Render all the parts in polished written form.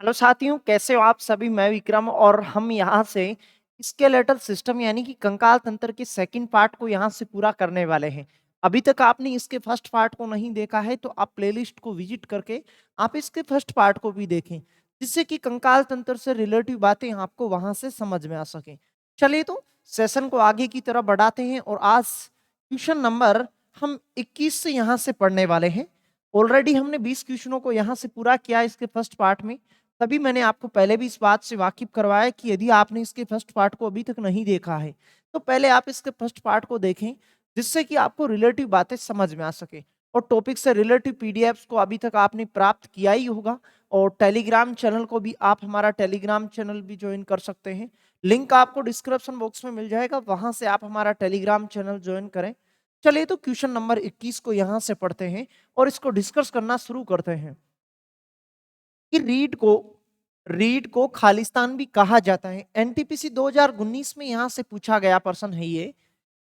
Hello साथियों, कैसे हो आप सभी। मैं विक्रम और हम यहाँ से स्केलेटल सिस्टम यानी कि कंकाल तंत्र के सेकंड पार्ट को यहाँ से पूरा करने वाले हैं। अभी तक आपने इसके फर्स्ट पार्ट को नहीं देखा है तो आप प्लेलिस्ट को विजिट करके आप इसके फर्स्ट पार्ट को भी देखें, जिससे कि कंकाल तंत्र से रिलेटिव बातें आपको वहां से समझ में आ सके। चलिए तो सेशन को आगे की तरफ बढ़ाते हैं और आज क्वेश्चन नंबर हम 21 से यहाँ से पढ़ने वाले हैं। ऑलरेडी हमने 20 क्वेश्चनों को यहाँ से पूरा किया इसके फर्स्ट पार्ट में। तभी मैंने आपको पहले भी इस बात से वाकिफ करवाया कि यदि आपने इसके फर्स्ट पार्ट को अभी तक नहीं देखा है तो पहले आप इसके फर्स्ट पार्ट को देखें, जिससे कि आपको रिलेटिव बातें समझ में आ सके। और टॉपिक से रिलेटिव पीडीएफ्स को अभी तक आपने प्राप्त किया ही होगा। और टेलीग्राम चैनल को भी आप हमारा टेलीग्राम चैनल भी ज्वाइन कर सकते हैं। लिंक आपको डिस्क्रिप्शन बॉक्स में मिल जाएगा, वहां से आप हमारा टेलीग्राम चैनल ज्वाइन करें। चलिए तो क्वेश्चन नंबर 21 को यहां से पढ़ते हैं और इसको डिस्कस करना शुरू करते हैं कि रीड को खालिस्तान भी कहा जाता है। एनटीपीसी 2019 में यहां से पूछा गया प्रश्न है ये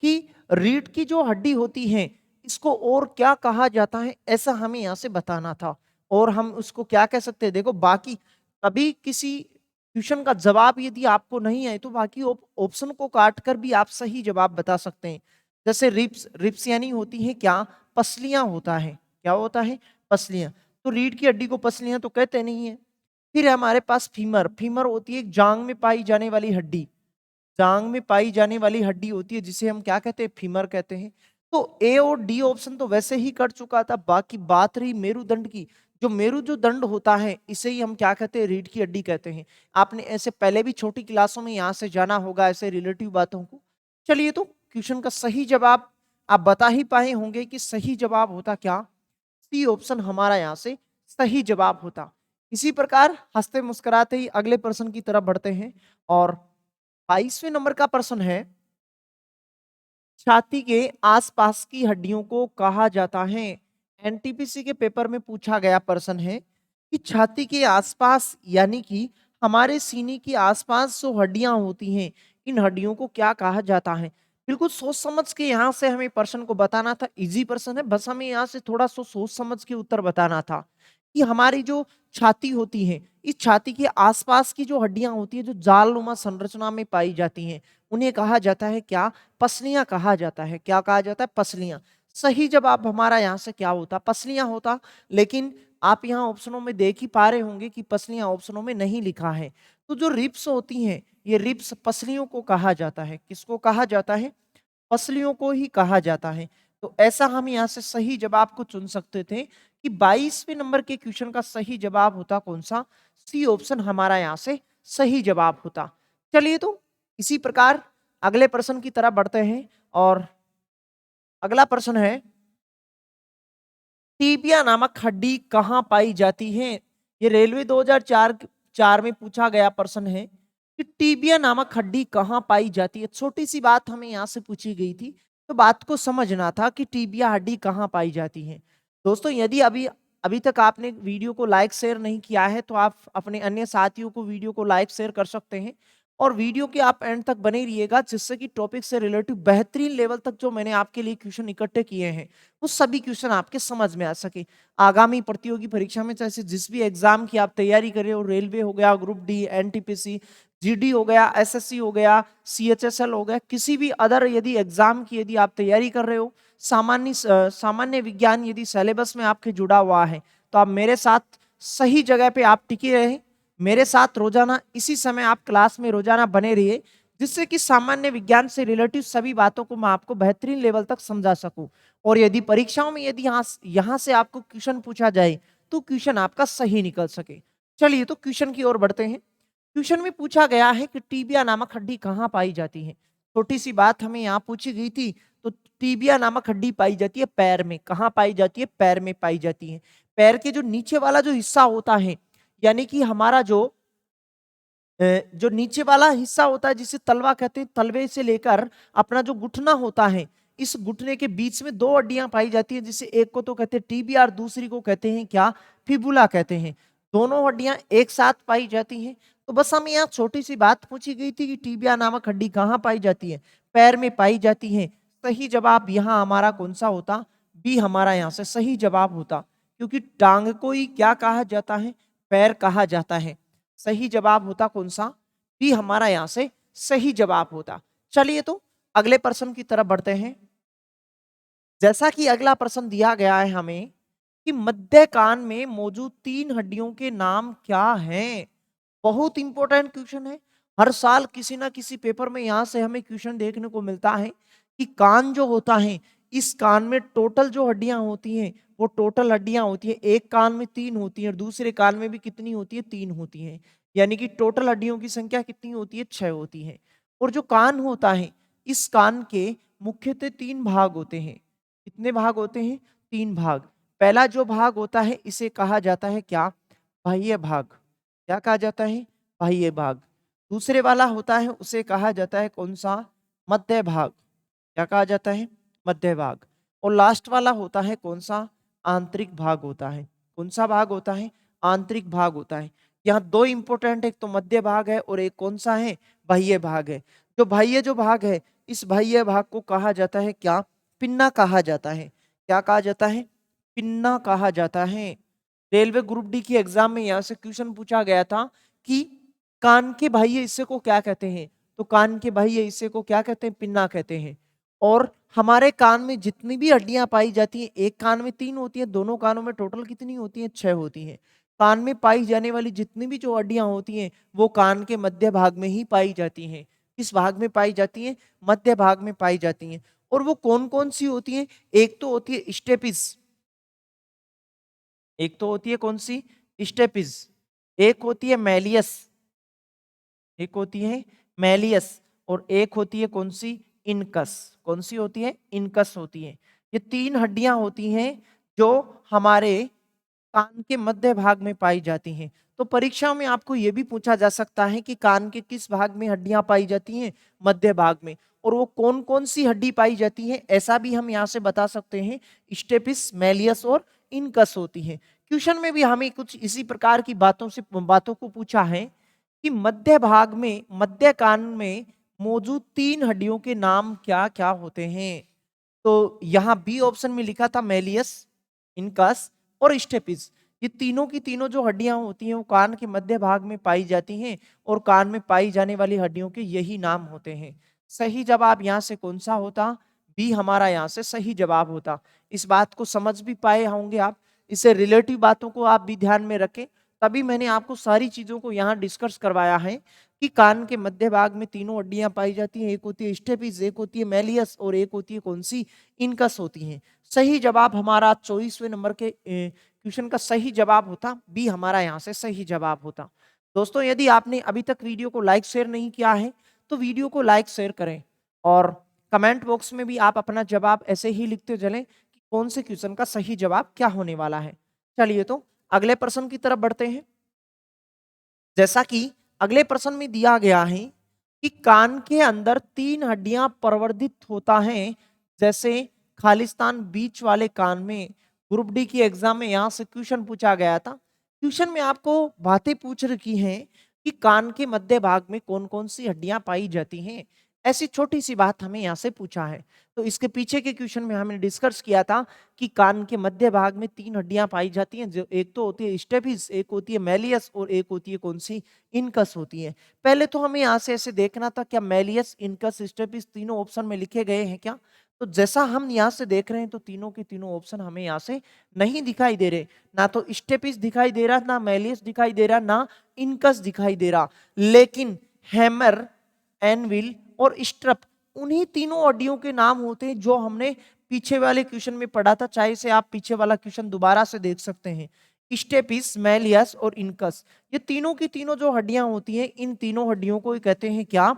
कि रीढ़ की जो हड्डी होती है इसको और क्या कहा जाता है, ऐसा हमें यहां से बताना था। और हम उसको क्या कह सकते हैं, देखो बाकी कभी किसी क्वेश्चन का जवाब यदि आपको नहीं आए तो बाकी ऑप्शन को काट कर भी आप सही जवाब बता सकते हैं। जैसे रिप्स रिप्स यानी होती है क्या, पसलियां होता है। क्या होता है? पसलियां। तो रीढ़ की हड्डी को पसलियां तो कहते नहीं है। फिर है हमारे पास फीमर। फीमर होती है एक जांग में पाई जाने वाली हड्डी। जांग में पाई जाने वाली हड्डी होती है जिसे हम क्या कहते हैं, फीमर कहते हैं। तो ए और डी ऑप्शन तो वैसे ही कट चुका था, बाकी बात रही मेरुदंड की। जो दंड होता है इसे ही हम क्या कहते हैं, रीढ़ की हड्डी कहते हैं। आपने ऐसे पहले भी छोटी क्लासों में यहां से जाना होगा ऐसे रिलेटिव बातों को। चलिए तो क्वेश्चन का सही जवाब आप बता ही पाए होंगे कि सही जवाब होता क्या, सी ऑप्शन हमारा यहां से सही जवाब होता। इसी प्रकार हंसते मुस्कुराते ही अगले प्रश्न की तरफ बढ़ते हैं और 22वें नंबर का प्रश्न है, छाती के आसपास की हड्डियों को कहा जाता है। एनटीपीसी के पेपर में पूछा गया प्रश्न है कि छाती के आसपास यानी कि हमारे सीने के आसपास जो हड्डियां होती हैं इन हड्डियों को क्या कहा जाता है। बिल्कुल सोच समझ के यहाँ से हमें प्रश्न को बताना था। इजी प्रश्न है, बस हमें यहाँ से थोड़ा सा सोच समझ के उत्तर बताना था कि हमारी जो छाती होती है इस छाती के आसपास की जो हड्डियां होती है जो जालनुमा संरचना में पाई जाती हैं उन्हें कहा जाता है क्या, पसलियां कहा जाता है। क्या कहा जाता है? पसलियां। सही जवाब हमारा यहाँ से क्या होता, पसलियां होता। लेकिन आप यहाँ ऑप्शनों में देख ही पा रहे होंगे कि पसलियां ऑप्शनों में नहीं लिखा है। तो जो रिप्स होती हैं ये रिप्स पसलियों को कहा जाता है। किसको कहा जाता है? पसलियों को ही कहा जाता है। तो ऐसा हम यहाँ से सही जवाब को चुन सकते थे कि 22वें नंबर के क्वेश्चन का सही जवाब होता कौन सा, सी ऑप्शन हमारा यहाँ से सही जवाब होता। चलिए तो इसी प्रकार अगले प्रश्न की तरफ बढ़ते हैं और अगला प्रश्न है, टीबिया नामक हड्डी कहाँ पाई जाती है। ये रेलवे 2004 में पूछा गया प्रश्न है कि टीबिया नामक हड्डी कहाँ पाई जाती है। छोटी सी बात हमें यहाँ से पूछी गई थी तो बात को समझना था कि टीबिया हड्डी कहाँ पाई जाती है। दोस्तों यदि अभी अभी तक आपने वीडियो को लाइक शेयर नहीं किया है तो आप अपने अन्य साथियों को वीडियो को लाइक शेयर कर सकते हैं और वीडियो के आप एंड तक बने रहिएगा, जिससे कि टॉपिक से रिलेटिव बेहतरीन लेवल तक जो मैंने आपके लिए क्वेश्चन इकट्ठे किए हैं वो सभी क्वेश्चन आपके समझ में आ सके। आगामी प्रतियोगी परीक्षा में चाहे जिस भी एग्जाम की आप तैयारी कर रहे हो, रेलवे हो गया, ग्रुप डी, एनटीपीसी, जीडी हो गया, एसएससी हो गया, सीएचएसएल हो गया, किसी भी अदर यदि एग्जाम की यदि आप तैयारी कर रहे हो, सामान्य विज्ञान यदि सिलेबस में आपके जुड़ा हुआ है तो आप मेरे साथ सही जगह पे आप टिके रहे। मेरे साथ रोजाना इसी समय आप क्लास में रोजाना बने रहिए, जिससे कि सामान्य विज्ञान से रिलेटिव सभी बातों को मैं आपको बेहतरीन लेवल तक समझा सकूं। और यदि परीक्षाओं में यदि यहाँ से आपको क्वेश्चन पूछा जाए तो क्वेश्चन आपका सही निकल सके। चलिए तो क्वेश्चन की ओर बढ़ते हैं। क्वेश्चन में पूछा गया है कि टीबिया नामक हड्डी कहाँ पाई जाती है। छोटी सी बात हमें यहाँ पूछी गई थी। तो टीबिया नामक हड्डी पाई जाती है पैर में। कहाँ पाई जाती है? पैर में पाई जाती है। पैर के जो नीचे वाला जो हिस्सा होता है, यानी कि हमारा जो नीचे वाला हिस्सा होता है जिसे तलवा कहते हैं, तलवे से लेकर अपना जो घुटना होता है, इस घुटने के बीच में दो हड्डियां पाई जाती हैं, जिसे एक को तो कहते हैं टीबिया और दूसरी को कहते हैं क्या, फिबुला कहते हैं। दोनों हड्डियां एक साथ पाई जाती हैं। तो बस हमें यहाँ छोटी सी बात पूछी गई थी कि टीबिया नामक हड्डी कहाँ पाई जाती है, पैर में पाई जाती है। सही जवाब यहाँ हमारा कौन सा होता, बी हमारा यहाँ से सही जवाब होता, क्योंकि टांग को ही क्या कहा जाता है, पैर कहा जाता है। सही जवाब होता कौन सा? बी हमारा यहाँ से सही जवाब होता। चलिए तो अगले प्रश्न की तरफ बढ़ते हैं। जैसा कि अगला प्रश्न दिया गया है हमें कि मध्य कान में मौजूद 3 हड्डियों के नाम क्या हैं? बहुत इंपॉर्टेंट क्वेश्चन है। हर साल किसी ना किसी पेपर में यहाँ से हमें क्वेश्चन देखने को मिलता है कि कान जो होता है, इस कान में टोटल जो हड्डियां होती हैं वो टोटल हड्डियां होती हैं, एक कान में 3 होती हैं और दूसरे कान में भी कितनी होती है? 3 होती हैं। यानी कि टोटल हड्डियों की संख्या कितनी होती है? 6 होती है। और जो कान होता है, इस कान के मुख्यतः 3 भाग होते हैं। कितने भाग होते हैं? 3 भाग। पहला जो भाग होता है इसे कहा जाता है क्या? बाह्य भाग। क्या कहा जाता है? बाह्य भाग। दूसरे वाला होता है उसे कहा जाता है कौन सा? मध्य भाग। क्या कहा जाता है? मध्य भाग। और लास्ट वाला होता है कौन सा? आंतरिक भाग होता है। कौन सा भाग होता है? आंतरिक भाग होता है। यहाँ दो इंपॉर्टेंट, एक तो मध्य भाग है और एक कौन सा है? बाह्य भाग है। जो बाह्य जो भाग है, इस बाह्य भाग को कहा जाता है क्या? पिन्ना कहा जाता है। क्या कहा जाता है? पिन्ना कहा जाता है। रेलवे ग्रुप डी की एग्जाम में यहां से क्वेश्चन पूछा गया था कि कान के बाह्य हिस्से को क्या कहते हैं? तो कान के बाह्य हिस्से को क्या कहते हैं? पिन्ना कहते हैं। और हमारे कान में जितनी भी हड्डियां पाई जाती हैं, एक कान में 3 होती है, दोनों कानों में टोटल कितनी होती है? 6 होती हैं। कान में पाई जाने वाली जितनी भी जो हड्डियां होती हैं वो कान के मध्य भाग में ही पाई जाती हैं। किस भाग में पाई जाती हैं? मध्य भाग में पाई जाती हैं। और वो कौन कौन सी होती हैं? एक तो होती है स्टेपिस। एक तो होती है कौन सी? स्टेपिस। एक होती है मैलियस। एक होती है मैलियस। और एक होती है कौन सी? इनकस। कौन सी होती है? इनकस होती है। ये 3 हड्डियां होती हैं जो हमारे कान के मध्य भाग में पाई जाती हैं। तो परीक्षाओं में आपको यह भी पूछा जा सकता है कि कान के किस भाग में हड्डियां पाई जाती हैं? मध्य भाग में। और वो कौन कौन सी हड्डी पाई जाती है ऐसा भी हम यहाँ से बता सकते हैं। स्टेपिस, मैलियस और इनकस होती है। क्वेश्चन में भी हमें कुछ इसी प्रकार की बातों को पूछा है कि मध्य भाग में, मध्य कान में मौजूद 3 हड्डियों के नाम क्या क्या होते हैं? तो यहाँ बी ऑप्शन में लिखा था मैलियस, इनकस और स्टेपिस। ये तीनों की तीनों जो हड्डियां होती हैं वो कान के मध्य भाग में पाई जाती हैं और कान में पाई जाने वाली हड्डियों के यही नाम होते हैं। सही जवाब यहाँ से कौन सा होता? बी हमारा यहाँ से सही जवाब होता। इस बात को समझ भी पाए होंगे आप। इससे रिलेटिव बातों को आप भी ध्यान में रखें। तभी मैंने आपको सारी चीजों को यहाँ डिस्कस करवाया है कि कान के मध्य भाग में तीनों हड्डियां पाई जाती हैं। एक होती है स्टेपिस, एक होती है मैलियस और एक होती है कौन सी? इनकस होती हैं। सही जवाब हमारा 24वें नंबर के क्वेश्चन का सही जवाब होता बी हमारा यहाँ से सही जवाब होता। दोस्तों यदि आपने अभी तक वीडियो को लाइक शेयर नहीं किया है तो वीडियो को लाइक शेयर करें और कमेंट बॉक्स में भी आप अपना जवाब ऐसे ही लिखते चलें कि कौन से क्वेश्चन का सही जवाब क्या होने वाला है। चलिए तो अगले प्रश्न की तरफ बढ़ते हैं। जैसा कि अगले प्रश्न में दिया गया है कि कान के अंदर 3 हड्डियां प्रवर्धित होता है, जैसे खालिस्तान बीच वाले कान में। ग्रुप डी की एग्जाम में यहां से क्वेश्चन पूछा गया था। क्वेश्चन में आपको बातें पूछ रखी हैं कि कान के मध्य भाग में कौन कौन सी हड्डियां पाई जाती हैं। ऐसी छोटी सी बात हमें यहाँ से पूछा है। तो इसके पीछे के क्वेश्चन में हमने डिस्कस किया था कि कान के मध्य भाग में 3 हड्डियां पाई जाती हैं, जो एक तो होती है स्टेपिस, एक होती है मैलियस और एक होती है कौन सी? इनकस होती है। पहले तो हमें यहाँ से ऐसे देखना था क्या मैलियस, इनकस, स्टेपिस तीनों ऑप्शन में लिखे गए हैं क्या? तो जैसा हम यहाँ से देख रहे हैं तो तीनों के तीनों ऑप्शन हमें यहाँ से नहीं दिखाई दे रहे। ना तो स्टेपिस दिखाई दे रहा, ना मैलियस दिखाई दे रहा, ना इनकस दिखाई दे रहा। लेकिन हैमर, एनविल और स्ट्रप, उन्हीं तीनों हड्डियों के नाम होते हैं जो हमने पीछे वाले क्वेश्चन में पढ़ा था। चाहे से आप पीछे वाला क्वेश्चन दोबारा से देख सकते हैं। स्टेपिस, मैलियस और इनकस, ये तीनों की तीनों जो हड्डियां होती हैं, इन तीनों हड्डियों को कहते हैं क्या?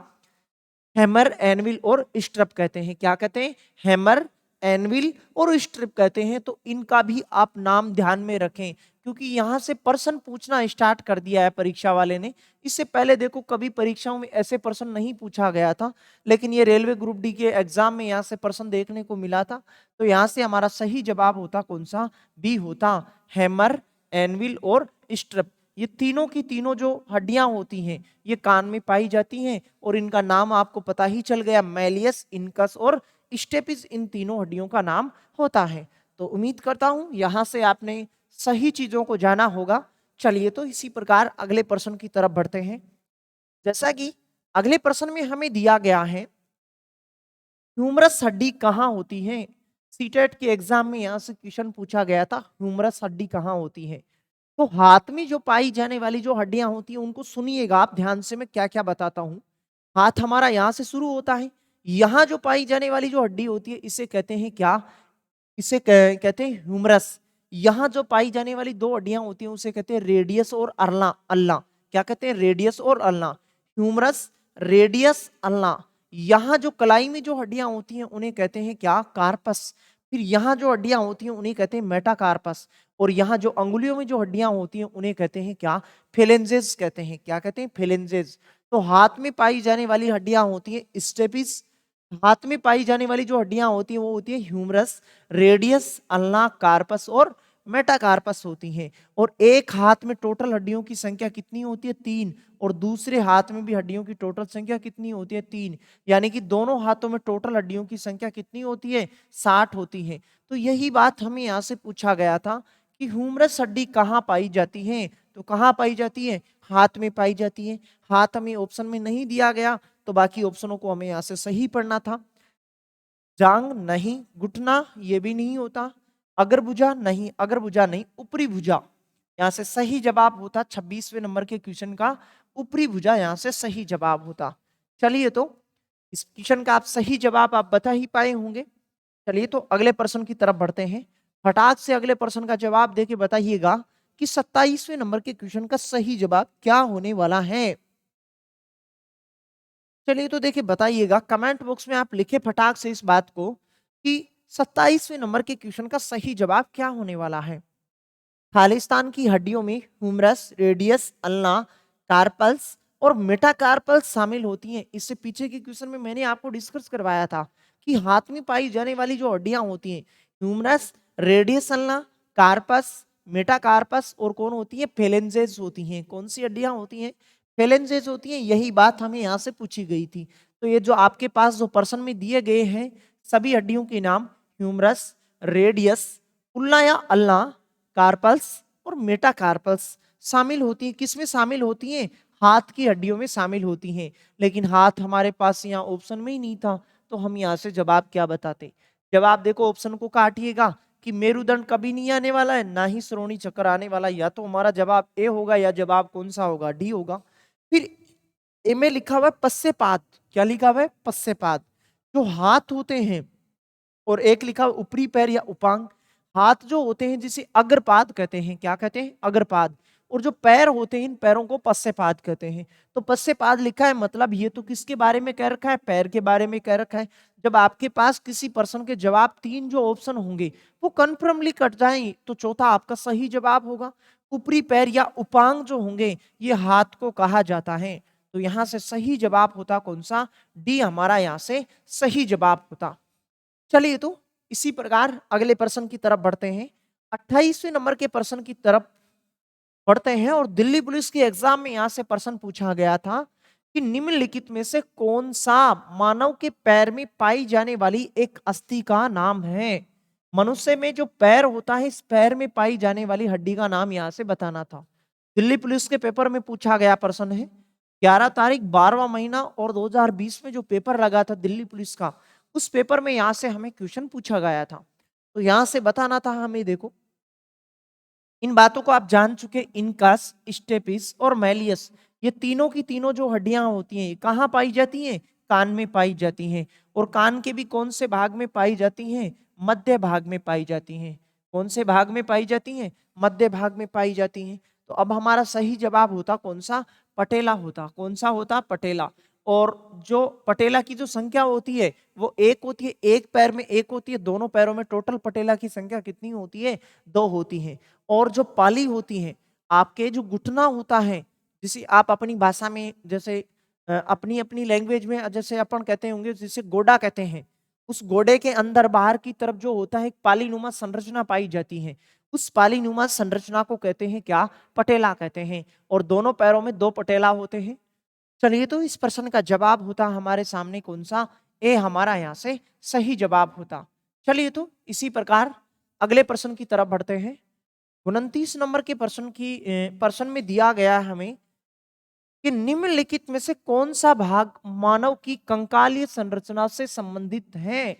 हैमर, एनविल और स्ट्रप कहते हैं। क्या कहते हैं? हैमर, एनविल और स्ट्रिप कहते हैं। तो इनका भी आप नाम ध्यान में रखें क्योंकि यहां से प्रश्न पूछना स्टार्ट कर दिया है परीक्षा वाले ने। इससे पहले देखो कभी परीक्षाओं में ऐसे प्रश्न नहीं पूछा गया था, लेकिन ये रेलवे ग्रुप डी के एग्जाम में यहाँ से प्रश्न देखने को मिला था। तो यहाँ से हमारा सही जवाब होता कौन सा? बी होता, हैमर, एनविल और स्ट्रिप। ये तीनों की तीनों जो हड्डियां होती हैं ये कान में पाई जाती हैं और इनका नाम आपको पता ही चल गया, मैलियस, इनकस और स्टेपिस, इन तीनों हड्डियों का नाम होता है। तो उम्मीद करता हूं यहां से आपने सही चीजों को जाना होगा चलिए तो इसी प्रकार अगले प्रश्न की तरफ बढ़ते हैं। जैसा कि अगले प्रश्न में हमें दिया गया है, ह्यूमरस हड्डी कहाँ होती है? सीटेट के एग्जाम में यहाँ से क्वेश्चन पूछा गया था, ह्यूमरस हड्डी कहाँ होती है? तो हाथ में जो पाई जाने वाली जो हड्डियां होती हैं उनको सुनिएगा आप ध्यान से, मैं क्या क्या बताता हूं। हाथ हमारा यहाँ से शुरू होता है, यहाँ जो पाई जाने वाली जो हड्डी होती है इसे कहते हैं क्या? इसे कहते हैं ह्यूमरस। यहाँ जो पाई जाने वाली दो हड्डियां होती हैं उसे कहते हैं रेडियस और अल्ना अल्ना। क्या कहते हैं? रेडियस और अल्ना। Humerus, radius, ulna. यहाँ जो कलाई में जो हड्डियां होती हैं उन्हें कहते हैं क्या? कार्पस। फिर यहाँ जो हड्डियां होती हैं उन्हें कहते हैं मेटाकार्पस। और यहाँ जो अंगुलियों में जो हड्डियां होती हैं उन्हें कहते हैं क्या? फेलेंजेस कहते हैं। क्या कहते हैं? फेलेंजेस। तो हाथ में पाई जाने वाली हड्डियां होती है स्टेपिस। हाथ में पाई जाने वाली जो हड्डियां होती हैं वो होती है ह्यूमरस, रेडियस, अल्ना, कार्पस और मेटाकार्पस होती हैं। और एक हाथ में टोटल हड्डियों की संख्या कितनी होती है? 3। और दूसरे हाथ में भी हड्डियों की टोटल संख्या कितनी होती है? 3। यानी कि दोनों हाथों में टोटल हड्डियों की संख्या कितनी होती है? 60 होती है। तो यही बात हमें यहाँ से पूछा गया था कि ह्यूमरस हड्डी कहाँ पाई जाती है? तो कहाँ पाई जाती है? हाथ में पाई जाती है। हाथ हमें ऑप्शन में नहीं दिया गया, तो बाकी ऑप्शनों को हमें यहाँ से सही पढ़ना था। जांग नहीं, घुटना ये भी नहीं होता, अगर भुजा नहीं, अगर भुजा नहीं, ऊपरी भुजा। यहाँ से सही जवाब होता 26वें नंबर के क्वेश्चन का ऊपरी भुजा यहाँ से सही जवाब होता। चलिए तो इस क्वेश्चन का आप सही जवाब आप बता ही पाए होंगे। चलिए तो अगले प्रश्न की तरफ बढ़ते हैं। फटाक से अगले प्रश्न का जवाब देके बताइएगा कि 27वें नंबर के क्वेश्चन का सही जवाब क्या होने वाला है। चलिए तो देखिए बताइएगा, कमेंट बॉक्स में आप लिखे फटाक से इस बात को कि 27वें नंबर के क्वेश्चन का सही जवाब क्या होने वाला है। खालिस्तान की हड्डियों में ह्यूमरस, रेडियस, अल्ना, कार्पल्स और मेटाकार्पल्स शामिल होती हैं। इससे पीछे के क्वेश्चन में मैंने आपको डिस्कस करवाया था कि हाथ में पाई जाने वाली जो हड्डियां होती हैं humerus, radius, ulna, carpus, metacarpus और कौन होती है? फेलेंजेस होती हैं। कौन सी हड्डियां होती हैं? फेलेंजेस होती हैं। यही बात हमें यहाँ से पूछी गई थी। तो ये जो आपके पास जो प्रश्न में दिए गए हैं सभी हड्डियों के नाम ह्यूमरस, रेडियस, उल्ना या अल्ना, कार्पल्स और मेटाकार्पल्स शामिल होती हैं। किसमें शामिल होती हैं? हाथ की हड्डियों में शामिल होती हैं। लेकिन हाथ हमारे पास यहाँ ऑप्शन में ही नहीं था, तो हम यहाँ से जवाब क्या बताते? जवाब देखो, ऑप्शन को काटिएगा कि मेरुदंड कभी नहीं आने वाला है, ना ही श्रोणी चक्र आने वाला है। या तो हमारा जवाब ए होगा या जवाब कौन सा होगा? डी होगा। फिर ए में लिखा हुआ है पश्चेपाद। क्या लिखा हुआ है? पश्चेपाद। जो हाथ होते हैं, और एक लिखा हुआ ऊपरी पैर या उपांग। हाथ जो होते हैं जिसे अग्रपाद कहते हैं। क्या कहते हैं? अग्रपाद। और जो पैर होते हैं इन पैरों को पश्चेपाद कहते हैं। तो पश्चेपाद लिखा है मतलब ये तो किसके बारे में कह रखा है? पैर के बारे में कह रखा है। जब आपके पास किसी प्रश्न के जवाब 3 जो ऑप्शन होंगे वो कन्फर्मली कट जाए तो चौथा आपका सही जवाब होगा। ऊपरी पैर या उपांग जो होंगे ये हाथ को कहा जाता है। तो यहां से सही जवाब होता कौन सा? डी हमारा यहाँ से सही जवाब होता। चलिए तो इसी प्रकार अगले प्रश्न की तरफ बढ़ते हैं। 28वें नंबर के प्रश्न की तरफ बढ़ते हैं और दिल्ली पुलिस के एग्जाम में यहां से प्रश्न पूछा गया था कि निम्नलिखित में से कौन सा मानव के पैर में पाई जाने वाली एक अस्थि का नाम है? मनुष्य में जो पैर होता है इस पैर में पाई जाने वाली हड्डी का नाम यहां से बताना था। दिल्ली पुलिस के पेपर में पूछा गया प्रश्न है। 11 तारीख 12वां महीना और 2020 में जो पेपर लगा था दिल्ली पुलिस का, उस पेपर में यहां से हमें क्वेश्चन पूछा गया था। तो यहां से बताना था हमें। देखो इन बातों को आप जान चुके, इनकस, स्टेपिस और मैलियस, ये तीनों की तीनों जो हड्डियां होती हैं कहाँ पाई जाती हैं? कान में पाई जाती हैं। और कान के भी कौन से भाग में पाई जाती हैं? मध्य भाग में पाई जाती हैं। कौन से भाग में पाई जाती हैं? मध्य भाग में पाई जाती हैं। तो अब हमारा सही जवाब होता कौन सा? पटेला होता। कौन सा होता? पटेला। और जो पटेला की जो संख्या होती है वो एक होती है, एक पैर में एक होती है, दोनों पैरों में टोटल पटेला की संख्या कितनी होती है? 2 होती है। और जो पाली होती है, आपके जो घुटना होता है जिसे आप अपनी भाषा में जैसे अपनी अपनी लैंग्वेज में जैसे अपन कहते होंगे जिसे गोडा कहते हैं, उस गोडे के अंदर बाहर की तरफ जो होता है एक पालीनुमा संरचना पाई जाती है। उस पालीनुमा संरचना को कहते हैं क्या? पटेला कहते हैं। और दोनों पैरों में 2 पटेला होते हैं। चलिए तो इस प्रश्न का जवाब होता हमारे सामने कौन सा? ए हमारा यहाँ से सही जवाब होता। चलिए तो इसी प्रकार अगले प्रश्न की तरफ बढ़ते हैं। 29 नंबर के प्रश्न में दिया गया है हमें कि निम्नलिखित में से कौन सा भाग मानव की कंकालीय संरचना से संबंधित है।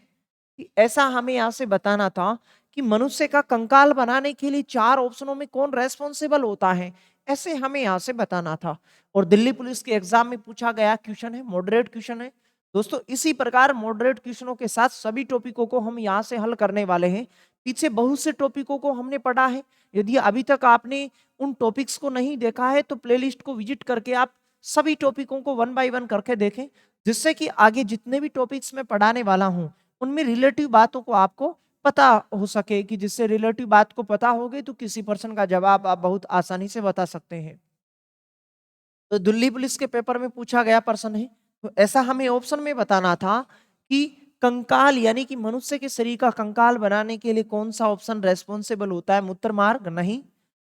कि ऐसा हमें यहां से बताना था कि मनुष्य का कंकाल बनाने के लिए 4 ऑप्शनों में कौन रेस्पॉन्सिबल होता है, ऐसे हमें यहां से बताना था। और दिल्ली पुलिस के एग्जाम में पूछा गया क्वेश्चन है, मॉडरेट क्वेश्चन है दोस्तों। इसी प्रकार मॉडरेट क्वेश्चनों के साथ सभी टॉपिकों को हम यहां से हल करने वाले हैं। पीछे बहुत से टॉपिकों को हमने पढ़ा है। यदि अभी तक आपने उन टॉपिक्स को नहीं देखा है तो प्लेलिस्ट को विजिट करके आप सभी टॉपिकों को वन बाय वन करके देखें, जिससे कि आगे जितने भी टॉपिक्स मैं पढ़ाने वाला हूं उनमें रिलेटिव बातों को आपको पता हो सके, कि जिससे रिलेटिव बात को पता हो गई तो किसी प्रश्न का जवाब आप बहुत आसानी से बता सकते हैं। तो दिल्ली पुलिस के पेपर में पूछा गया प्रश्न है, तो ऐसा हमें ऑप्शन में बताना था कि कंकाल यानी कि मनुष्य के शरीर का कंकाल बनाने के लिए कौन सा ऑप्शन रेस्पॉन्सिबल होता है। मूत्र मार्ग नहीं,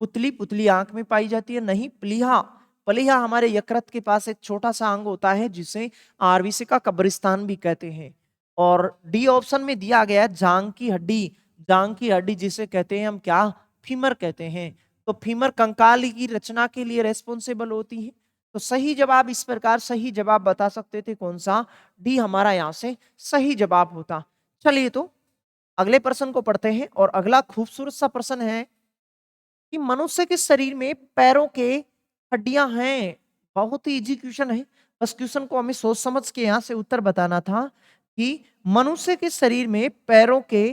पुतली, पुतली आंख में पाई जाती है नहीं, प्लीहा, प्लीहा हमारे यकृत के पास एक छोटा सा अंग होता है जिसे आरबीसी का कब्रिस्तान भी कहते हैं। और डी ऑप्शन में दिया गया है जांग की हड्डी, जांग की हड्डी जिसे कहते हैं हम क्या, फीमर कहते हैं। तो फीमर कंकाल की रचना के लिए रेस्पॉन्सिबल होती है। तो सही जवाब इस प्रकार सही जवाब बता सकते थे कौन सा, डी हमारा यहां से सही जवाब होता। चलिए तो अगले प्रश्न को पढ़ते हैं और अगला खूबसूरत सा प्रश्न है कि मनुष्य के शरीर में पैरों के हड्डियां हैं। बहुत ही इजी क्वेश्चन है, बस क्वेश्चन को हमें सोच समझ के यहां से उत्तर बताना था कि मनुष्य के शरीर में पैरों के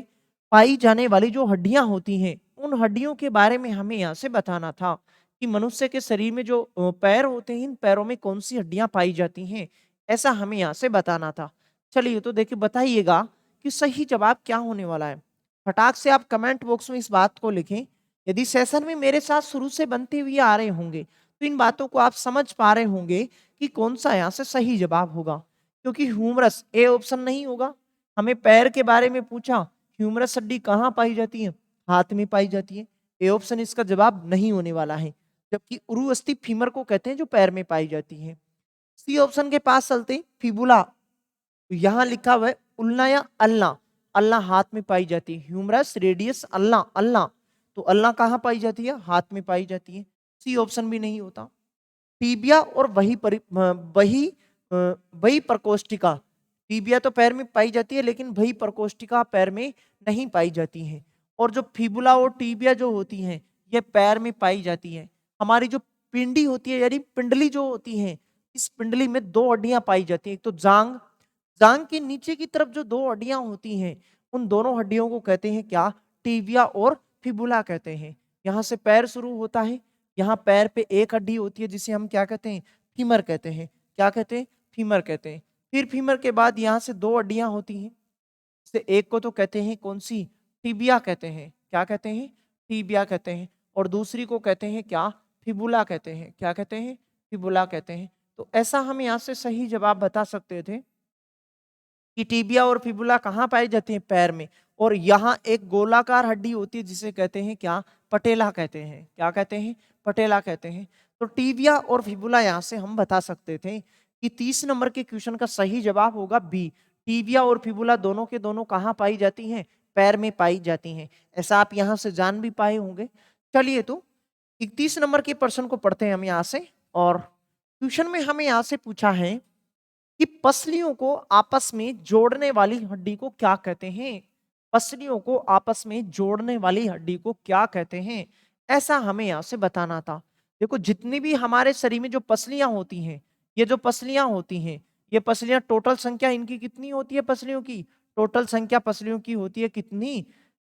पाई जाने वाली जो हड्डियां होती हैं उन हड्डियों के बारे में हमें यहां से बताना था कि मनुष्य के शरीर में जो पैर होते हैं इन पैरों में कौन सी हड्डियां पाई जाती हैं, ऐसा हमें यहां से बताना था। चलिए तो देखिए बताइएगा कि सही जवाब क्या होने वाला है। फटाक से आप कमेंट बॉक्स में इस बात को लिखें। यदि सेशन में मेरे साथ शुरू से बनते हुए आ रहे होंगे तो इन बातों को आप समझ पा रहे होंगे कि कौन सा यहाँ से सही जवाब होगा। क्योंकि ह्यूमरस ए ऑप्शन नहीं होगा। हमें पैर के बारे में पूछा, ह्यूमरस हड्डी कहाँ पाई जाती है, हाथ में पाई जाती है। ए ऑप्शन इसका जवाब नहीं होने वाला है। जबकि उरु अस्थि फीमर को कहते हैं जो पैर में पाई जाती है। सी ऑप्शन के पास चलते, फिबुला, तो यहाँ लिखा हुआ है उल्ना या अल्ला, अल्ला हाथ में पाई जाती है। ह्यूमरस रेडियस अल्ला, अल्ला, तो अल्ला कहाँ पाई जाती है, हाथ में पाई जाती है। सी ऑप्शन भी नहीं होता। टीबिया और वही प्रकोष्ठिका, टीबिया तो पैर में पाई जाती है लेकिन वही प्रकोष्ठिका पैर में नहीं पाई जाती है। और जो फिबुला और टीबिया जो होती हैं ये पैर में पाई जाती है। हमारी जो पिंडी होती है यानी पिंडली जो होती है, इस पिंडली में 2 हड्डियां पाई जाती है। एक तो जांग, जांग के नीचे की तरफ जो 2 हड्डियां होती हैं उन दोनों हड्डियों को कहते हैं क्या, टीबिया और फिबुला कहते हैं। यहाँ से पैर शुरू होता है, यहाँ पैर पे एक हड्डी होती है जिसे हम क्या कहते हैं, फीमर कहते हैं। क्या कहते हैं, फीमर कहते हैं। फिर फीमर के बाद यहाँ से 2 हड्डियां होती हैं, से एक को तो कहते हैं कौन सी, टिबिया कहते हैं। क्या कहते हैं, टिबिया कहते हैं। और दूसरी को कहते हैं क्या, फिबुला कहते हैं। क्या कहते हैं, फिबुला कहते हैं। तो ऐसा हम यहाँ से सही जवाब बता सकते थे कि टिबिया और फिबुला कहाँ पाई जाती है, पैर में। और यहाँ एक गोलाकार हड्डी होती है जिसे कहते हैं क्या, पटेला कहते हैं। क्या कहते हैं, पटेला कहते हैं। तो टिबिया और फिबुला यहाँ से हम बता सकते थे कि 30 नंबर के क्वेश्चन का सही जवाब होगा बी। टिबिया और फिबुला दोनों के दोनों कहाँ पाई जाती हैं, पैर में पाई जाती हैं। ऐसा आप यहाँ से जान भी पाए होंगे। चलिए तो 31 नंबर के प्रश्न को पढ़ते हैं हम यहाँ से। और क्वेश्चन में हमें यहाँ से पूछा है कि पसलियों को आपस में जोड़ने वाली हड्डी को क्या कहते हैं। पसलियों को आपस में जोड़ने वाली हड्डी को क्या कहते हैं, ऐसा हमें यहां से बताना था। देखो जितनी भी हमारे शरीर में जो पसलियां होती हैं, ये जो पसलियां होती हैं, ये पसलियां टोटल संख्या इनकी कितनी होती है, पसलियों की टोटल संख्या पसलियों की होती है कितनी,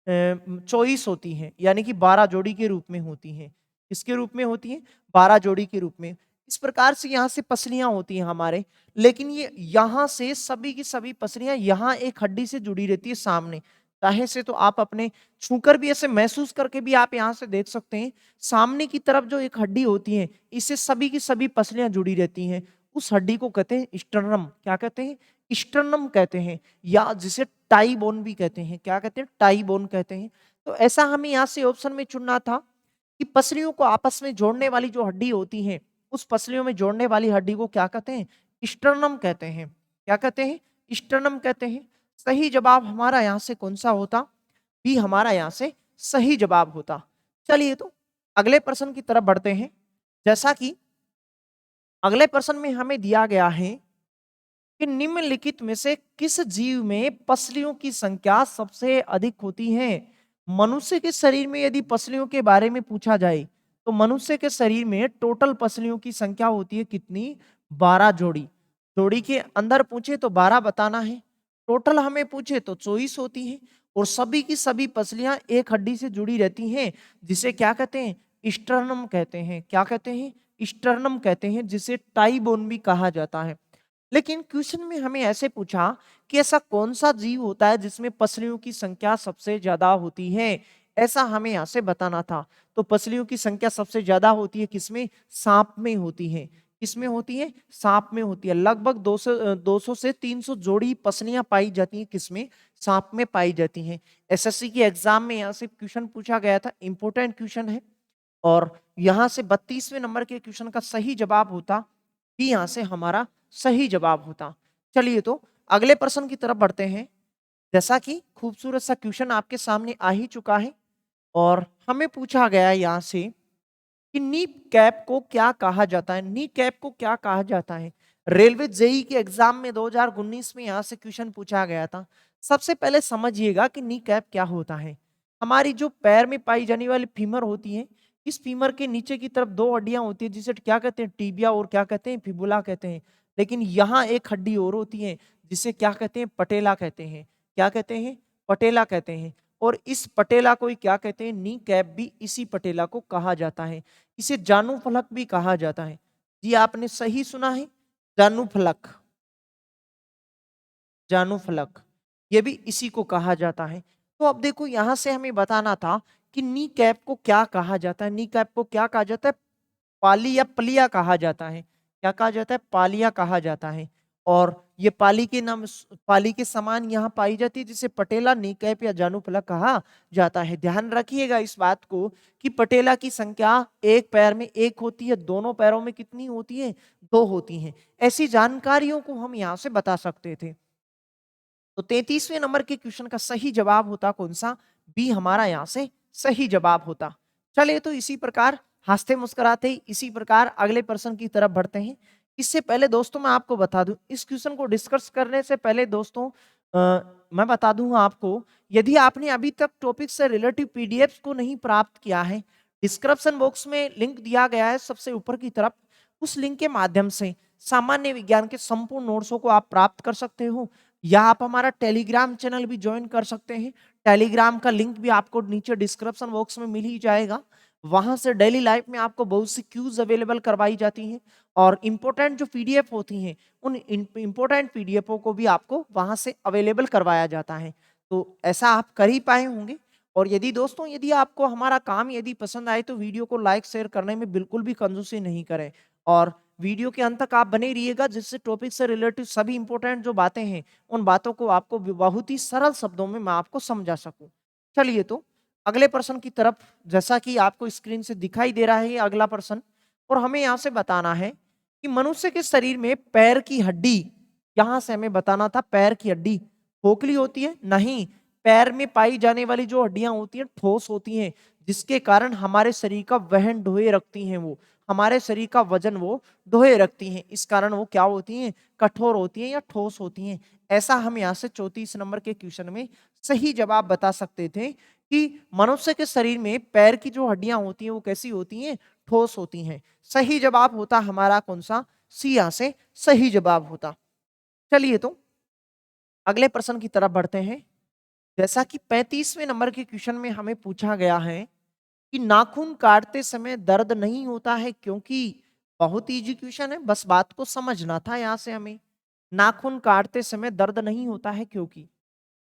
24 होती है। यानी कि 12 जोड़ी के रूप में होती है। किसके रूप में होती है, 12 जोड़ी के रूप में। इस प्रकार से यहाँ से पसलियां होती हैं हमारे। लेकिन ये यहाँ से सभी की सभी पसलियां यहाँ एक हड्डी से जुड़ी रहती है सामने। चाहे से तो आप अपने छूकर भी ऐसे महसूस करके भी आप यहाँ से देख सकते हैं, सामने की तरफ जो एक हड्डी होती है इससे सभी की सभी पसलियां जुड़ी रहती हैं। उस हड्डी को कहते हैं स्टर्नम। क्या कहते हैं, स्टर्नम कहते हैं, या जिसे टाई बोन भी कहते हैं। क्या कहते हैं, टाई बोन कहते हैं। तो ऐसा हमें यहाँ से ऑप्शन में चुनना था कि पसलियों को आपस में जोड़ने वाली जो हड्डी होती है उस पसलियों में जोड़ने वाली हड्डी को क्या कहते हैं, स्टर्नम कहते हैं। क्या कहते हैं, स्टर्नम कहते हैं। सही जवाब हमारा यहां से कौन सा होता, बी हमारा यहां से सही जवाब होता। चलिए तो अगले प्रश्न की तरफ बढ़ते हैं। जैसा कि अगले प्रश्न में हमें दिया गया है कि निम्नलिखित में से किस जीव में पसलियों की संख्या सबसे अधिक होती है? मनुष्य के शरीर में यदि पसलियों के बारे में पूछा जाए तो मनुष्य के शरीर में टोटल पसलियों की संख्या होती है कितनी? 12 जोड़ी। जोड़ी के अंदर पूछे तो 12 बताना है, टोटल हमें पूछे तो 24 होती है और सभी की सभी पसलियां एक हड्डी से जुड़ी रहती हैं, जिसे क्या कहते हैं? स्टर्नम कहते हैं। क्या कहते हैं? स्टर्नम कहते हैं, जिसे टाई बोन भी कहा जाता है। लेकिन क्वेश्चन में हमें ऐसे पूछा कि ऐसा कौन सा जीव होता है जिसमें पसलियों की संख्या सबसे ज्यादा होती है? ऐसा हमें यहाँ से बताना था। तो पसलियों की संख्या सबसे ज्यादा होती है किसमें? सांप में होती है। किसमें होती है? सांप में होती है। लगभग 200 से 300 जोड़ी पसलियां पाई जाती हैं। किसमें? सांप में पाई जाती हैं। एसएससी के एग्जाम में यहाँ से क्वेश्चन पूछा गया था, इंपोर्टेंट क्वेश्चन है। और यहाँ से 32वें नंबर के क्वेश्चन का सही जवाब होता भी यहाँ से हमारा सही जवाब होता। चलिए तो अगले प्रश्न की तरफ बढ़ते हैं। जैसा कि खूबसूरत सा क्वेश्चन आपके सामने आ ही चुका है और हमें पूछा गया है यहाँ से कि नी कैप को क्या कहा जाता है? नी कैप को क्या कहा जाता है? रेलवे जेई के एग्जाम में 2019 में यहाँ से क्वेश्चन पूछा गया था। सबसे पहले समझिएगा कि नी कैप क्या होता है। हमारी जो पैर में पाई जाने वाली फीमर होती है, इस फीमर के नीचे की तरफ दो हड्डियां होती है, जिसे क्या कहते हैं? टीबिया और क्या कहते हैं? फिबुला कहते हैं। लेकिन यहाँ एक हड्डी और होती है जिसे क्या कहते हैं? पटेला कहते हैं। क्या कहते हैं? पटेला कहते हैं। और इस पटेला को ही क्या कहते हैं? नी कैप भी इसी पटेला को कहा जाता है। इसे जानू फलक भी कहा जाता है। जी आपने सही सुना है, जानू फलक। जानू फलक ये भी इसी को कहा जाता है। तो अब देखो यहां से हमें बताना था कि नी कैप को क्या कहा जाता है। नी कैप को क्या कहा जाता है? पाली या पलिया कहा जाता है। क्या कहा जाता है? पालिया कहा जाता है। और ये पाली के नाम, पाली के समान यहाँ पाई जाती है, जिसे पटेला, नी कैप या जानुफलक कहा जाता है। ध्यान रखिएगा इस बात को कि पटेला की संख्या एक पैर में एक होती है, दोनों पैरों में कितनी होती है? दो होती हैं। ऐसी जानकारियों को हम यहाँ से बता सकते थे। तो 33वें नंबर के क्वेश्चन का सही जवाब होता कौन सा? बी हमारा यहाँ से सही जवाब होता। चलिए तो इसी प्रकार हंसते मुस्कुराते ही इसी प्रकार अगले प्रश्न की तरफ बढ़ते हैं। इससे पहले दोस्तों मैं आपको बता दूं, इस क्वेश्चन को डिस्कस करने से पहले दोस्तों मैं बता दूंगा आपको, यदि आपने अभी तक टॉपिक से रिलेटिव पीडीएफ को नहीं प्राप्त किया है, डिस्क्रिप्शन बॉक्स में लिंक दिया गया है सबसे ऊपर की तरफ। उस लिंक के माध्यम से सामान्य विज्ञान के संपूर्ण नोट्सों को आप प्राप्त कर सकते हो, या आप हमारा टेलीग्राम चैनल भी ज्वाइन कर सकते हैं। टेलीग्राम का लिंक भी आपको नीचे डिस्क्रिप्शन बॉक्स में मिल ही जाएगा। वहां से डेली लाइफ में आपको बहुत सी क्यूज अवेलेबल करवाई जाती हैं और इंपॉर्टेंट जो पीडीएफ होती हैं उन इंपॉर्टेंट पीडीएफों को भी आपको वहां से अवेलेबल करवाया जाता है। तो ऐसा आप कर ही पाए होंगे। और यदि दोस्तों यदि आपको हमारा काम यदि पसंद आए तो वीडियो को लाइक शेयर करने में बिल्कुल भी कंजूसी नहीं करें और वीडियो के अंत तक आप बने रहिएगा, जिससे टॉपिक से रिलेटेड सभी इंपॉर्टेंट जो बातें हैं उन बातों को आपको बहुत ही सरल शब्दों में मैं आपको समझा सकूं। चलिए तो अगले प्रश्न की तरफ, जैसा कि आपको स्क्रीन से दिखाई दे रहा है ये अगला प्रश्न, और हमें यहाँ से बताना है कि मनुष्य के शरीर में पैर की हड्डी, यहां से हमें बताना था पैर की हड्डी खोखली होती है? नहीं, पैर में पाई जाने वाली जो हड्डियां होती हैं ठोस होती हैं, जिसके कारण हमारे शरीर का वहन ढोए रखती हैं। वो हमारे शरीर का वजन वो ढोए रखती हैं, इस कारण वो क्या होती हैं? कठोर होती हैं या ठोस होती हैं। ऐसा हम यहाँ से 34 नंबर के क्वेश्चन में सही जवाब बता सकते थे कि मनुष्य के शरीर में पैर की जो हड्डियां होती हैं वो कैसी होती हैं? ठोस होती हैं। सही जवाब होता हमारा कौन सा? सी यहाँ से सही जवाब होता। चलिए तो अगले प्रश्न की तरफ बढ़ते हैं। जैसा कि 35वें नंबर के क्वेश्चन में हमें पूछा गया है कि नाखून काटते समय दर्द नहीं होता है क्योंकि, बहुत इजी क्वेश्चन है, बस बात को समझना था यहाँ से हमें। नाखून काटते समय दर्द नहीं होता है क्योंकि,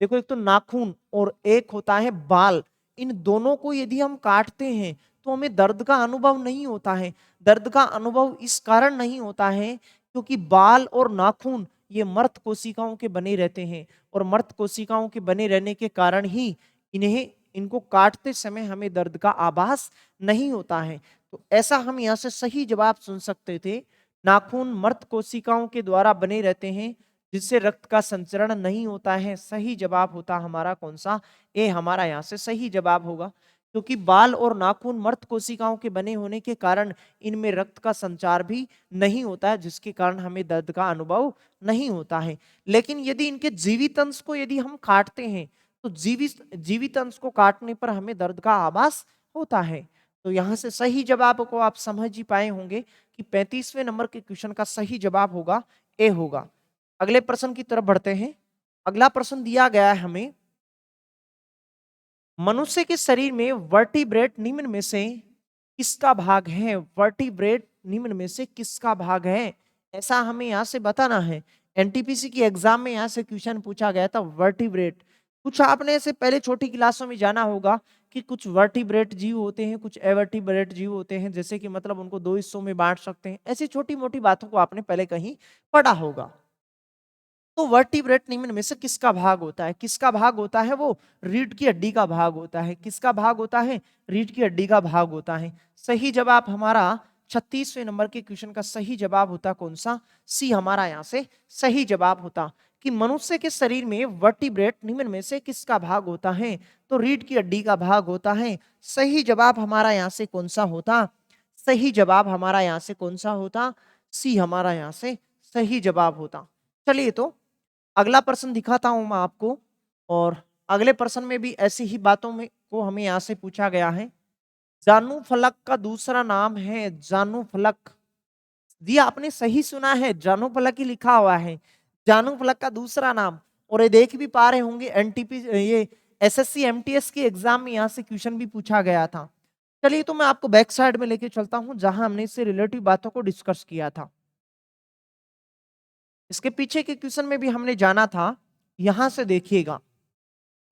देखो एक तो नाखून और एक होता है बाल, इन दोनों को यदि हम काटते हैं तो हमें दर्द का अनुभव नहीं होता है। दर्द का अनुभव इस कारण नहीं होता है क्योंकि बाल और नाखून ये मृत कोशिकाओं के बने रहते हैं और मृत कोशिकाओं के बने रहने के कारण ही इन्हें इनको काटते समय हमें दर्द का आभास नहीं होता है। तो ऐसा हम यहाँ से सही जवाब सुन सकते थे, नाखून मृत कोशिकाओं के द्वारा बने रहते हैं जिससे रक्त का संचरण नहीं होता है। सही जवाब होता हमारा कौन सा? ए हमारा यहाँ से सही जवाब होगा। क्योंकि बाल और नाखून मृत कोशिकाओं के बने होने के कारण इनमें रक्त का संचार भी नहीं होता है, जिसके कारण हमें दर्द का अनुभव नहीं होता है। लेकिन यदि इनके जीवित अंश को यदि हम काटते हैं तो जीवित जीवित अंश को काटने पर हमें दर्द का आभास होता है। तो यहां से सही जवाब को आप समझ ही पाए होंगे कि 35वें नंबर के क्वेश्चन का सही जवाब होगा ए होगा। अगले प्रश्न की तरफ बढ़ते हैं। अगला प्रश्न दिया गया है हमें, मनुष्य के शरीर में वर्टिब्रेट निम्न में से किसका भाग है? वर्टिब्रेट निम्न में से किसका भाग है, ऐसा हमें यहां से बताना है। एनटीपीसी की एग्जाम में यहां से क्वेश्चन पूछा गया था वर्टिब्रेट। कुछ आपने ऐसे पहले छोटी क्लासों में जाना होगा कि कुछ वर्टिब्रेट जीव होते हैं, कुछ एवर्टिब्रेट जीव होते हैं, जैसे कि मतलब उनको दो हिस्सों में बांट सकते हैं। ऐसी छोटी मोटी बातों को आपने पहले कहीं पढ़ा होगा। तो वर्टिब्रेट निम्न में से किसका भाग होता है? किसका भाग होता है? वो रीढ़ की हड्डी का भाग होता है। किसका भाग होता है? रीढ़ की हड्डी का भाग होता है। सही जवाब हमारा 36वें नंबर के क्वेश्चन का सही जवाब होता कौन सा? सी हमारा यहाँ से सही जवाब होता कि मनुष्य के शरीर में वर्टिब्रेट निम्न में से किसका भाग होता है? तो रीढ़ की हड्डी का भाग होता है। सही जवाब हमारा यहाँ से कौन सा होता? सही जवाब हमारा यहाँ से कौन सा होता? सी हमारा यहाँ से सही जवाब होता। चलिए तो अगला प्रश्न दिखाता हूं मैं आपको, और अगले प्रश्न में भी ऐसी ही बातों में को हमें यहां से पूछा गया है। जानू फलक का दूसरा नाम है जानू फलक। जी आपने सही सुना है, जानू फलक ही लिखा हुआ है। जानू फलक का दूसरा नाम, और ये देख भी पा रहे होंगे एनटीपी ये एसएससी एमटीएस के एग्जाम में यहां से क्वेश्चन भी पूछा गया था। चलिए तो मैं आपको बैक साइड में लेके चलता हूं जहां हमने इससे रिलेटिव बातों को डिस्कस किया था। इसके पीछे के क्वेश्चन में भी हमने जाना था। यहां से देखिएगा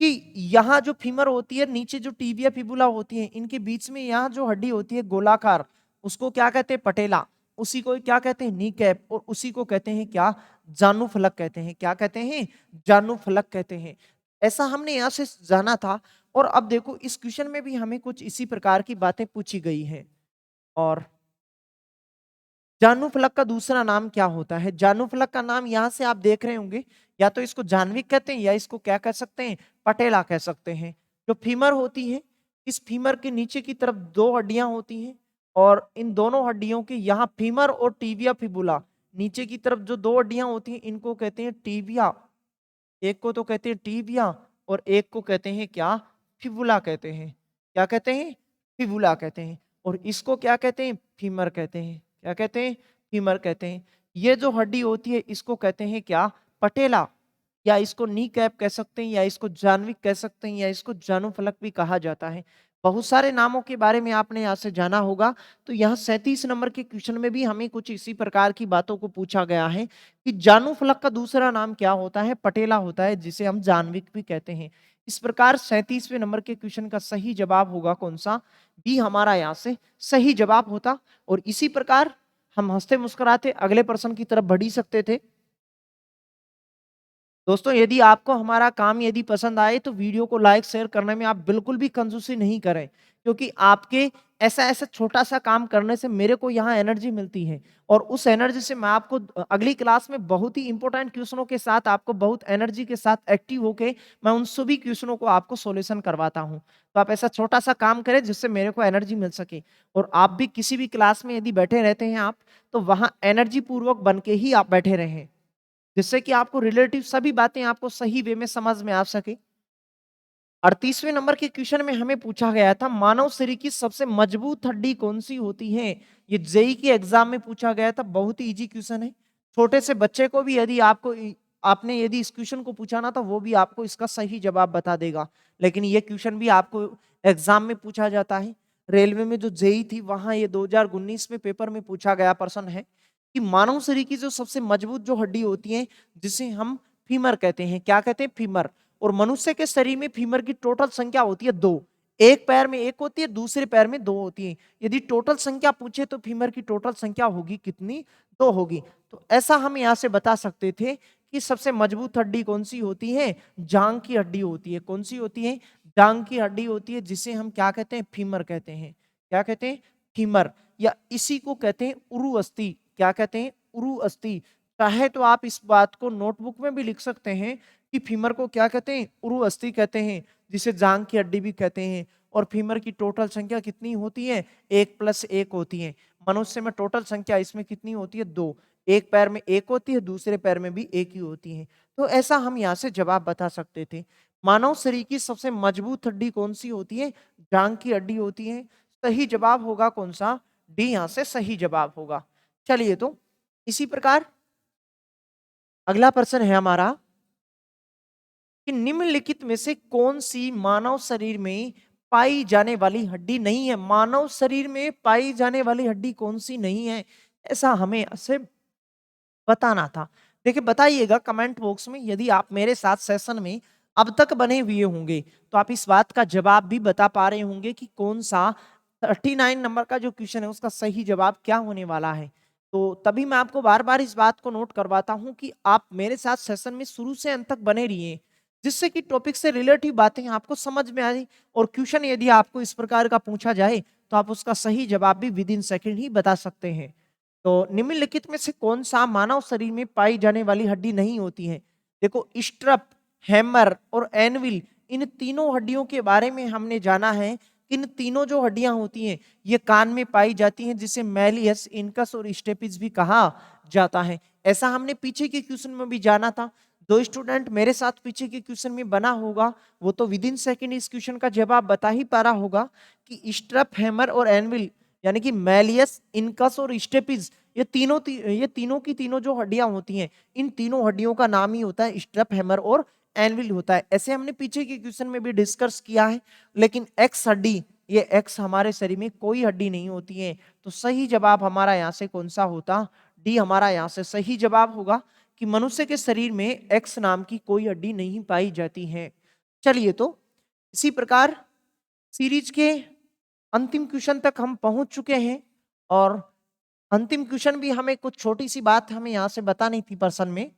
कि यहाँ जो फीमर होती है, नीचे जो टीबिया फिबुला होती है, इनके बीच में यहाँ जो हड्डी होती है गोलाकार, उसको क्या कहते हैं? पटेला। उसी को क्या कहते हैं? Knee cap. और उसी को कहते हैं क्या? जानू फलक कहते हैं। क्या कहते हैं? जानू फलक कहते हैं। ऐसा हमने यहाँ से जाना था। और अब देखो इस क्वेश्चन में भी हमें कुछ इसी प्रकार की बातें पूछी गई हैं। और जानू फलक का दूसरा नाम क्या होता है? जानू फलक का नाम यहां से आप देख रहे होंगे, या तो इसको जानविक कहते हैं या इसको क्या कह सकते हैं? पटेला कह सकते हैं। जो फीमर होती है, इस फीमर के नीचे की तरफ दो हड्डियां होती हैं, और इन दोनों हड्डियों के यहाँ फीमर और टीबिया फिबुला, नीचे की तरफ जो दो हड्डियां होती हैं इनको कहते हैं टीबिया। एक को तो कहते हैं टीबिया और एक को कहते हैं क्या? फिबुला कहते हैं। क्या कहते हैं? फिबुला कहते हैं। और इसको क्या कहते हैं? फीमर कहते हैं। क्या कहते हैं? फीमर कहते हैं। ये जो हड्डी होती है इसको कहते हैं क्या? पटेला, या इसको नी कैप कह सकते हैं, या इसको जानविक कह सकते हैं, या इसको जानूफलक भी कहा जाता है। बहुत सारे नामों के बारे में आपने यहाँ से जाना होगा। तो यहाँ 37 नंबर के क्वेश्चन में भी हमें कुछ इसी प्रकार की बातों को पूछा गया है कि जानू फलक का दूसरा नाम क्या होता है? पटेला होता है, जिसे हम जानविक भी कहते हैं। इस प्रकार 37वें नंबर के क्वेश्चन का सही जवाब होगा कौन सा? बी हमारा यहाँ से सही जवाब होता। और इसी प्रकार हम हंसते मुस्कुराते अगले प्रश्न की तरफ बढ़ ही सकते थे। दोस्तों यदि आपको हमारा काम यदि पसंद आए तो वीडियो को लाइक शेयर करने में आप बिल्कुल भी कंजूसी नहीं करें, क्योंकि आपके ऐसा ऐसा छोटा सा काम करने से मेरे को यहाँ एनर्जी मिलती है, और उस एनर्जी से मैं आपको अगली क्लास में बहुत ही इंपॉर्टेंट क्वेश्चनों के साथ आपको बहुत एनर्जी के साथ एक्टिव होके मैं उन सभी क्वेश्चनों को आपको सॉल्यूशन करवाता हूँ। तो आप ऐसा छोटा सा काम करें जिससे मेरे को एनर्जी मिल सके, और आप भी किसी भी क्लास में यदि बैठे रहते हैं आप, तो वहाँ एनर्जी पूर्वक बन के ही आप बैठे रहें, जिससे कि आपको रिलेटिव सभी बातें आपको सही वे में समझ में आ सके। 38वें नंबर के क्वेश्चन में हमें पूछा गया था मानव शरीर की सबसे मजबूत हड्डी कौन सी होती है? ये जेई के एग्जाम में पूछा गया था। बहुत ही इजी क्वेश्चन है। छोटे से बच्चे को भी यदि आपने यदि इस क्वेश्चन को पूछा ना, तो वो भी आपको इसका सही जवाब बता देगा। लेकिन ये क्वेश्चन भी आपको एग्जाम में पूछा जाता है। रेलवे में जो जेई थी वहां ये 2019 में पेपर में पूछा गया प्रश्न है कि मानव शरीर की जो सबसे मजबूत जो हड्डी होती है, जिसे हम फीमर कहते हैं। क्या कहते हैं? फीमर। और मनुष्य के शरीर में फीमर की टोटल संख्या होती है 2। एक पैर में एक होती है, दूसरे पैर में 2 होती है। यदि टोटल संख्या पूछे तो फीमर की टोटल संख्या होगी कितनी? 2 होगी। तो ऐसा हम यहाँ से बता सकते थे कि सबसे मजबूत हड्डी कौन सी होती है? जांग की हड्डी होती है। कौन सी होती है? जांग की हड्डी होती है, जिसे हम क्या कहते हैं? फीमर कहते हैं। क्या कहते हैं? फीमर। या इसी को कहते हैं उरु अस्थि। क्या कहते हैं? उरु अस्थि। चाहे तो आप इस बात को नोटबुक में भी लिख सकते हैं कि फीमर को क्या कहते हैं? उरु अस्थि कहते हैं, जिसे जांग की हड्डी भी कहते हैं। और फीमर की टोटल संख्या कितनी होती है? 1 + 1 होती है। मनुष्य में टोटल संख्या इसमें कितनी होती है? 2। एक पैर में 1 होती है, दूसरे पैर में भी 1 ही होती है। तो ऐसा हम यहाँ से जवाब बता सकते थे। मानव शरीर की सबसे मजबूत हड्डी कौन-सी होती है? जांघ की हड्डी होती है। सही जवाब होगा कौन-सा? डी यहाँ से सही जवाब होगा। चलिए तो इसी प्रकार अगला प्रश्न है हमारा कि निम्नलिखित में से कौन-सी मानव शरीर में पाई जाने वाली हड्डी नहीं है? मानव शरीर में पाई जाने वाली हड्डी कौन-सी नहीं है? ऐसा हमें ऐसे बताना था। देखिए बताइएगा कमेंट बॉक्स में, यदि आप मेरे साथ सेशन में अब तक बने हुए होंगे तो आप इस बात का जवाब भी बता पा रहे होंगे कि कौन सा 39 नंबर का जो क्वेश्चन है उसका सही जवाब क्या होने वाला है। तो तभी मैं आपको बार-बार इस बात को नोट करवाता हूं कि आप मेरे साथ सेशन में शुरू से अंत तक बने रहिए, जिससे कि टॉपिक से रिलेटिव बातें आपको समझ में आए और क्वेश्चन यदि आपको इस प्रकार का पूछा जाए तो आप उसका सही जवाब भी विद इन सेकंड ही बता सकते हैं। तो निम्नलिखित में से कौन सा मानव शरीर में पाई जाने वाली हड्डी नहीं होती है? देखो स्ट्रप, हैमर और एनविल, इन तीनों हड्डियों के बारे में हमने जाना है। इन तीनों जो हड्डियां होती हैं ये कान में पाई जाती हैं, जिसे मैलियस, इनकस और स्टेपिस भी कहा जाता है। ऐसा हमने पीछे के क्वेश्चन में भी जाना था। जो स्टूडेंट मेरे साथ पीछे के क्वेश्चन में बना होगा वो तो विद इन सेकेंड इस क्वेश्चन का जवाब बता ही पा रहा होगा कि स्ट्रप, हैमर और एनविल यानी कि मैलियस, इनकस और स्टेपिस, ये तीनों की तीनों जो हड्डियां होती हैं इन तीनों हड्डियों का नाम ही होता है स्ट्रप, हैमर और एनविल होता है। ऐसे हमने पीछे के क्वेश्चन में भी डिस्कस किया है। लेकिन एक्स हड्डी, ये एक्स हमारे शरीर में कोई हड्डी नहीं होती है। तो सही जवाब हमारा यहाँ से कौन सा होता? डी हमारा यहाँ से सही जवाब होगा कि मनुष्य के शरीर में एक्स नाम की कोई हड्डी नहीं पाई जाती है। चलिए तो इसी प्रकार सीरीज के अंतिम क्वेश्चन तक हम पहुंच चुके हैं और अंतिम क्वेश्चन भी हमें कुछ छोटी सी बात हमें यहाँ से बतानी थी प्रश्न में।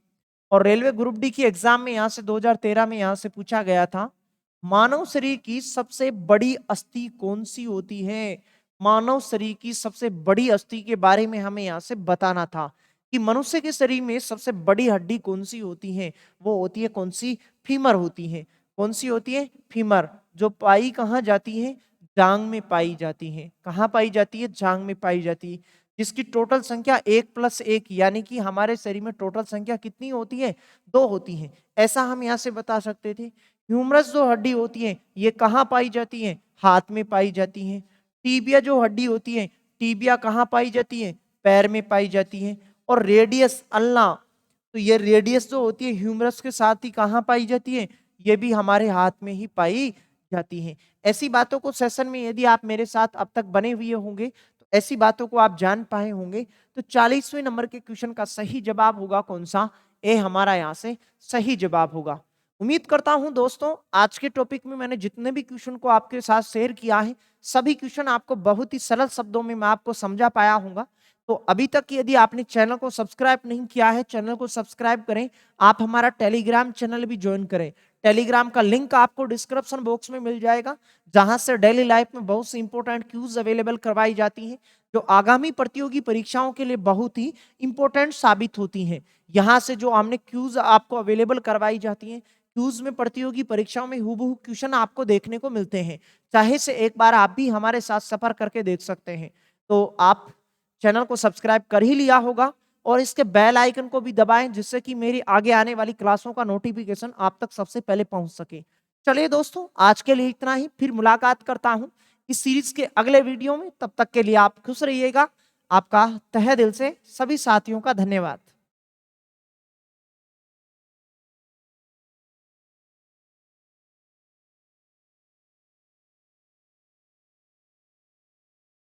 और रेलवे ग्रुप डी की एग्जाम में यहाँ से 2013 में यहाँ से पूछा गया था, मानव शरीर की सबसे बड़ी अस्थि कौन सी होती है? मानव शरीर की सबसे बड़ी अस्थि के बारे में हमें यहाँ से बताना था कि मनुष्य के शरीर में सबसे बड़ी हड्डी कौन सी होती है? वो होती है कौन सी? फीमर होती है। कौन सी होती है? फीमर। जो पाई कहाँ जाती है? जांग में पाई जाती है। कहाँ पाई जाती है? जांग में पाई जाती है। जिसकी टोटल संख्या 1 + 1 यानी कि हमारे शरीर में टोटल संख्या कितनी होती है? 2 होती है। ऐसा हम यहाँ से बता सकते थे। ह्यूमरस जो हड्डी होती है ये कहाँ पाई जाती है? हाथ में पाई जाती है। टीबिया जो हड्डी होती है, टीबिया कहाँ पाई जाती है? पैर में पाई जाती है। और रेडियस, अल्ना, तो ये रेडियस जो होती है ह्यूमरस के साथ ही कहाँ पाई जाती है? ये भी हमारे हाथ में ही पाई जाती है। ऐसी बातों को सेशन में यदि आप मेरे साथ अब तक बने हुए होंगे तो ऐसी बातों को आप जान पाए होंगे। तो 40वें नंबर के क्वेश्चन का सही जवाब होगा कौन सा? ए हमारा यहाँ से सही जवाब होगा। उम्मीद करता हूं दोस्तों आज के टॉपिक में मैंने जितने भी क्वेश्चन को आपके साथ शेयर किया है सभी क्वेश्चन आपको बहुत ही सरल शब्दों में मैं आपको समझा पाया हूंगा। तो अभी तक यदि आपने चैनल को सब्सक्राइब नहीं किया है, चैनल को सब्सक्राइब करें। आप हमारा टेलीग्राम चैनल भी ज्वाइन करें। टेलीग्राम का लिंक आपको डिस्क्रिप्शन बॉक्स में मिल जाएगा, जहां से डेली लाइफ में बहुत सी इंपॉर्टेंट क्यूज अवेलेबल करवाई जाती हैं जो आगामी प्रतियोगी परीक्षाओं के लिए बहुत ही इंपॉर्टेंट साबित होती हैं। यहाँ से जो हमने क्यूज आपको अवेलेबल करवाई जाती हैं, क्यूज में प्रतियोगी परीक्षाओं में हूबहू क्वेश्चन आपको देखने को मिलते हैं। चाहे से एक बार आप भी हमारे साथ सफर करके देख सकते हैं। तो आप चैनल को सब्सक्राइब कर ही लिया होगा और इसके बेल आइकन को भी दबाएं, जिससे कि मेरी आगे आने वाली क्लासों का नोटिफिकेशन आप तक सबसे पहले पहुंच सके। चलिए दोस्तों आज के लिए इतना ही, फिर मुलाकात करता हूं इस सीरीज के अगले वीडियो में। तब तक के लिए आप खुश रहिएगा। आपका तहे दिल से सभी साथियों का धन्यवाद।